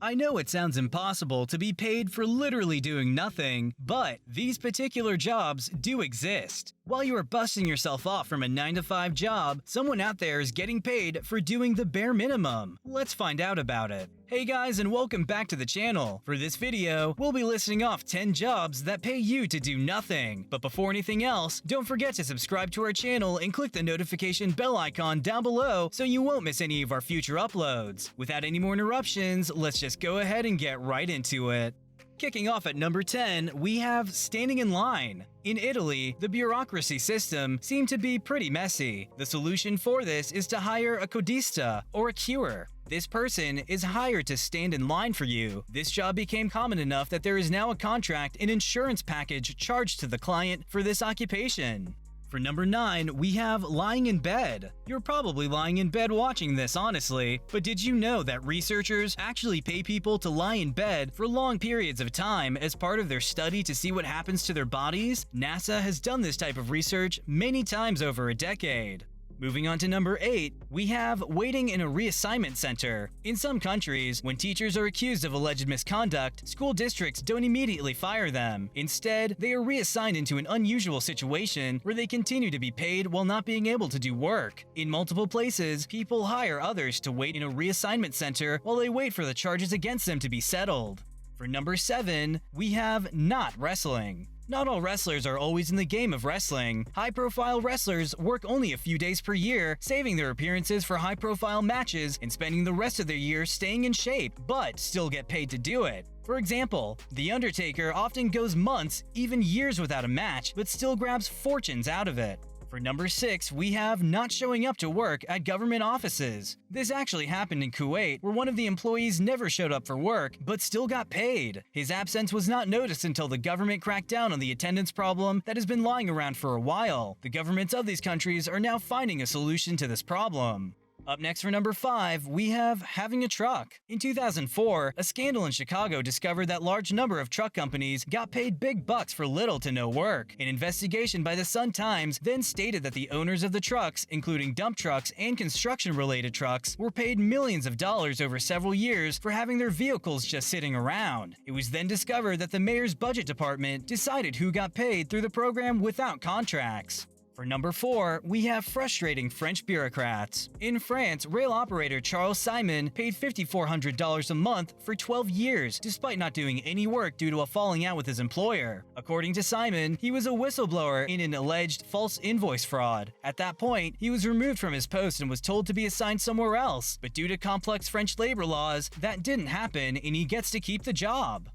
I know it sounds impossible to be paid for literally doing nothing, but these particular jobs do exist. While you are busting yourself off from a 9-to-5 job, someone out there is getting paid for doing the bare minimum. Let's find out about it. Hey guys, and welcome back to the channel. For this video, we'll be listing off 10 jobs that pay you to do nothing. But before anything else, don't forget to subscribe to our channel and click the notification bell icon down below so you won't miss any of our future uploads. Without any more interruptions, let's just go ahead and get right into it. Kicking off at number 10, we have standing in line. In Italy, the bureaucracy system seemed to be pretty messy. The solution for this is to hire a codista, or a queuer. This person is hired to stand in line for you. This job became common enough that there is now a contract and insurance package charged to the client for this occupation. For number 9, we have lying in bed. You're probably lying in bed watching this, honestly, but did you know that researchers actually pay people to lie in bed for long periods of time as part of their study to see what happens to their bodies? NASA has done this type of research many times over a decade. Moving on to number 8, we have waiting in a reassignment center. In some countries, when teachers are accused of alleged misconduct, school districts don't immediately fire them. Instead, they are reassigned into an unusual situation where they continue to be paid while not being able to do work. In multiple places, people hire others to wait in a reassignment center while they wait for the charges against them to be settled. For number 7, we have not wrestling. Not all wrestlers are always in the game of wrestling. High-profile wrestlers work only a few days per year, saving their appearances for high-profile matches and spending the rest of their year staying in shape, but still get paid to do it. For example, The Undertaker often goes months, even years without a match, but still grabs fortunes out of it. For number 6, we have not showing up to work at government offices. This actually happened in Kuwait, where one of the employees never showed up for work, but still got paid. His absence was not noticed until the government cracked down on the attendance problem that has been lying around for a while. The governments of these countries are now finding a solution to this problem. Up next for number 5, we have having a truck. In 2004, a scandal in Chicago discovered that large number of truck companies got paid big bucks for little to no work. An investigation by the Sun-Times then stated that the owners of the trucks, including dump trucks and construction-related trucks, were paid millions of dollars over several years for having their vehicles just sitting around. It was then discovered that the mayor's budget department decided who got paid through the program without contracts. For number 4, we have frustrating French bureaucrats. In France, rail operator Charles Simon paid $5,400 a month for 12 years, despite not doing any work due to a falling out with his employer. According to Simon, he was a whistleblower in an alleged false invoice fraud. At that point, he was removed from his post and was told to be assigned somewhere else, but due to complex French labor laws, that didn't happen and he gets to keep the job.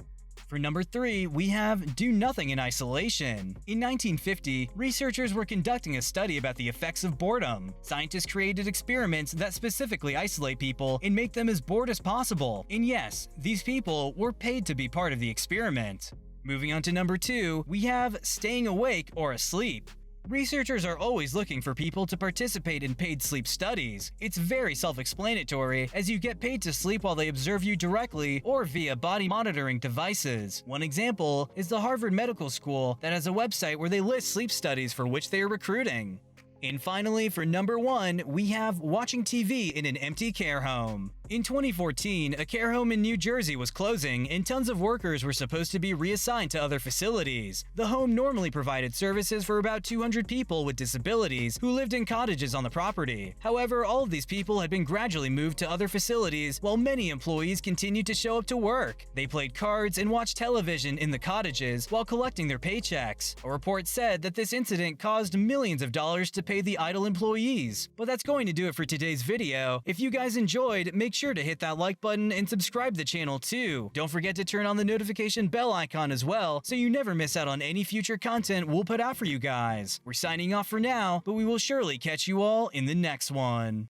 For number 3, we have do nothing in isolation. In 1950, researchers were conducting a study about the effects of boredom. Scientists created experiments that specifically isolate people and make them as bored as possible. And yes, these people were paid to be part of the experiment. Moving on to number 2, we have staying awake or asleep. Researchers are always looking for people to participate in paid sleep studies. It's very self-explanatory, as you get paid to sleep while they observe you directly or via body monitoring devices. One example is the Harvard Medical School that has a website where they list sleep studies for which they are recruiting. And finally, for number 1, we have watching TV in an empty care home. In 2014, a care home in New Jersey was closing and tons of workers were supposed to be reassigned to other facilities. The home normally provided services for about 200 people with disabilities who lived in cottages on the property. However, all of these people had been gradually moved to other facilities while many employees continued to show up to work. They played cards and watched television in the cottages while collecting their paychecks. A report said that this incident caused millions of dollars to pay the idle employees. But that's going to do it for today's video. If you guys enjoyed, make sure to hit that like button and subscribe to the channel too. Don't forget to turn on the notification bell icon as well so you never miss out on any future content we'll put out for you guys. We're signing off for now, but we will surely catch you all in the next one.